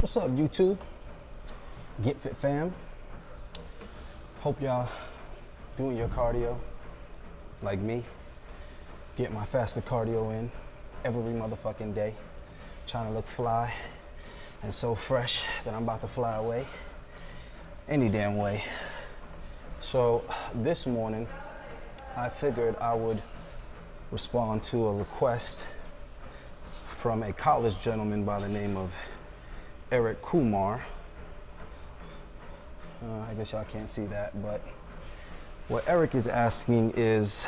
What's up, YouTube? Get Fit fam. Hope y'all doing your cardio like me. Get my fasted cardio in every motherfucking day. Trying to look fly and so fresh that I'm about to fly away any damn way. So this morning, I figured I would respond to a request from a college gentleman by the name of Kumar. I guess y'all can't see that, but what Eric is asking is,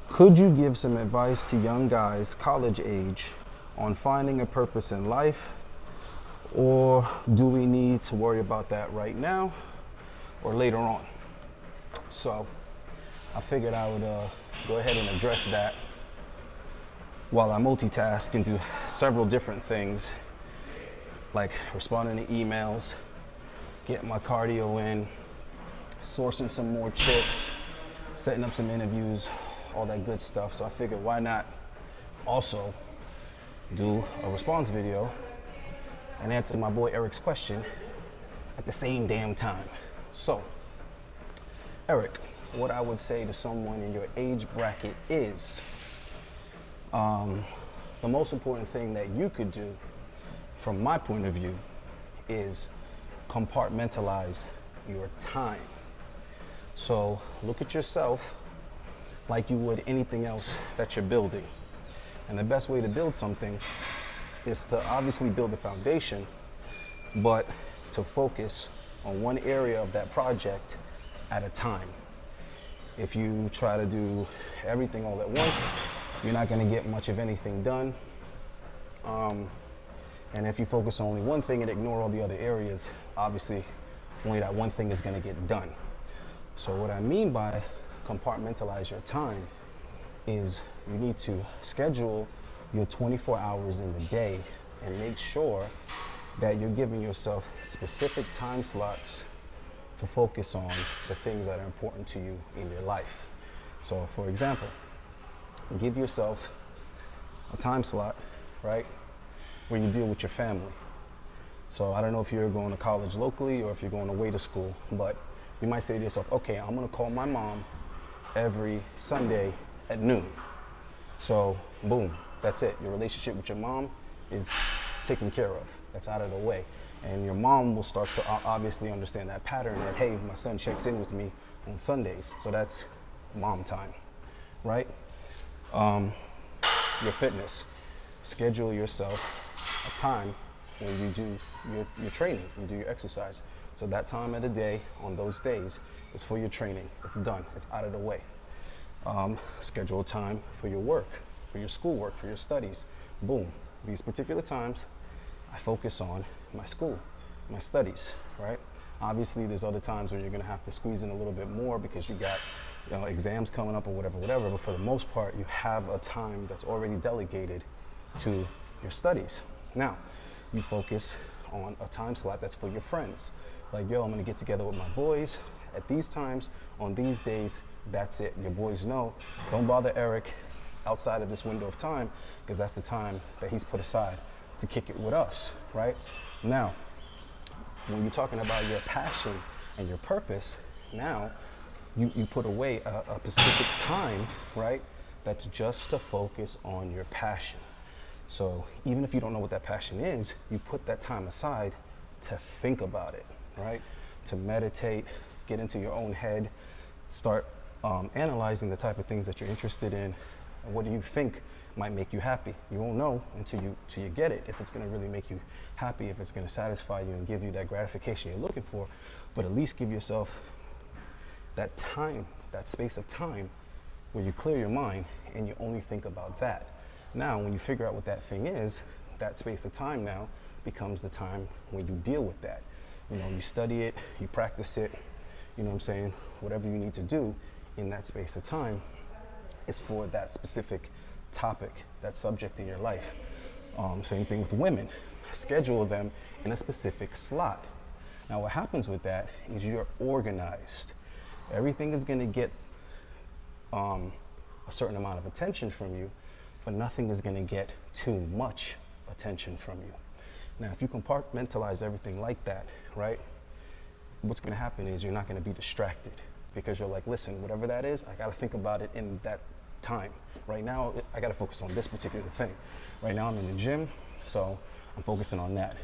could you give some advice to young guys college age on finding a purpose in life, or do we need to worry about that right now or later on? So I figured I would go ahead and address that while I multitask and do several different things, like responding to emails, getting my cardio in, sourcing some more chicks, setting up some interviews, all that good stuff. So I figured, why not also do a response video and answer my boy Eric's question at the same damn time. So, Eric, what I would say to someone in your age bracket is, the most important thing that you could do, from my point of view, is compartmentalize your time. So look at yourself like you would anything else that you're building. And the best way to build something is to obviously build the foundation, but to focus on one area of that project at a time. If you try to do everything all at once, you're not going to get much of anything done. And if you focus on only one thing and ignore all the other areas, obviously only that one thing is going to get done. So what I mean by compartmentalize your time is you need to schedule your 24 hours in the day and make sure that you're giving yourself specific time slots to focus on the things that are important to you in your life. So for example, give yourself a time slot, right, where you deal with your family. So I don't know if you're going to college locally or if you're going away to school, but you might say to yourself, okay, I'm gonna call my mom every Sunday at noon. So boom, that's it. Your relationship with your mom is taken care of. That's out of the way. And your mom will start to obviously understand that pattern that, hey, my son checks in with me on Sundays. So that's mom time, right? Your fitness. Schedule yourself a time when you do your training, you do your exercise. So that time of the day on those days is for your training. It's done, it's out of the way. Schedule time for your work, for your schoolwork, for your studies. Boom, these particular times I focus on my school, my studies, right? Obviously there's other times where you're gonna have to squeeze in a little bit more because you got exams coming up or whatever, but for the most part, you have a time that's already delegated to your studies. Now, you focus on a time slot that's for your friends. Like, yo, I'm gonna get together with my boys at these times, on these days, that's it. Your boys know, don't bother Eric outside of this window of time, because that's the time that he's put aside to kick it with us, right? Now, when you're talking about your passion and your purpose, now you put away a specific time, right? That's just to focus on your passion. So even if you don't know what that passion is, you put that time aside to think about it, right? To meditate, get into your own head, start analyzing the type of things that you're interested in. And what do you think might make you happy? You won't know until you get it, if it's gonna really make you happy, if it's gonna satisfy you and give you that gratification you're looking for. But at least give yourself that time, that space of time where you clear your mind and you only think about that. Now, when you figure out what that thing is, that space of time now becomes the time when you deal with that. You know, you study it, you practice it, you know what I'm saying? Whatever you need to do in that space of time is for that specific topic, that subject in your life. Same thing with women. Schedule them in a specific slot. Now, what happens with that is you're organized. Everything is gonna get a certain amount of attention from you, but nothing is going to get too much attention from you. Now, if you compartmentalize everything like that, right, what's going to happen is you're not going to be distracted because you're like, listen, whatever that is, I got to think about it in that time. Right now, I got to focus on this particular thing. Right now, I'm in the gym, so I'm focusing on that.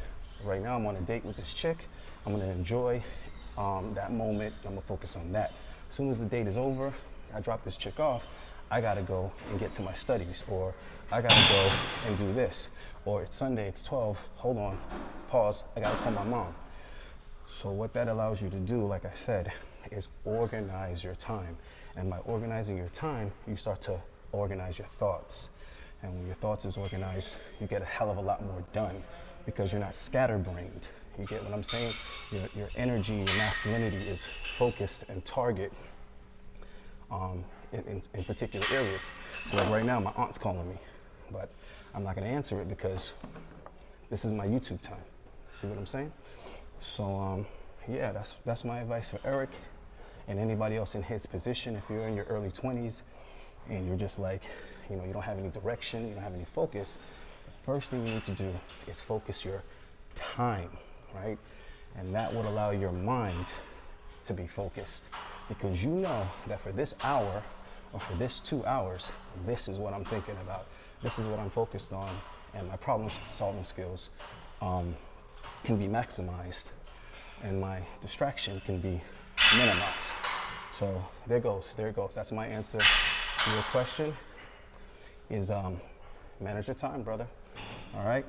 Right now, I'm on a date with this chick. I'm going to enjoy that moment. I'm going to focus on that. As soon as the date is over, I drop this chick off, I got to go and get to my studies, or I got to go and do this. Or it's Sunday, it's 12, hold on, pause, I got to call my mom. So what that allows you to do, like I said, is organize your time. And by organizing your time, you start to organize your thoughts. And when your thoughts is organized, you get a hell of a lot more done because you're not scatterbrained. You get what I'm saying? Your energy, your masculinity is focused and target in particular areas. So like right now, my aunt's calling me, but I'm not gonna answer it because this is my YouTube time. See what I'm saying? So yeah, that's my advice for Eric and anybody else in his position. If you're in your early 20s and you're just like, you know, you don't have any direction, you don't have any focus, the first thing you need to do is focus your time, right? And that would allow your mind to be focused because you know that for this hour or for this 2 hours, this is what I'm thinking about. This is what I'm focused on, and my problem solving skills can be maximized and my distraction can be minimized. So there goes. That's my answer to your question is manage your time, brother. All right?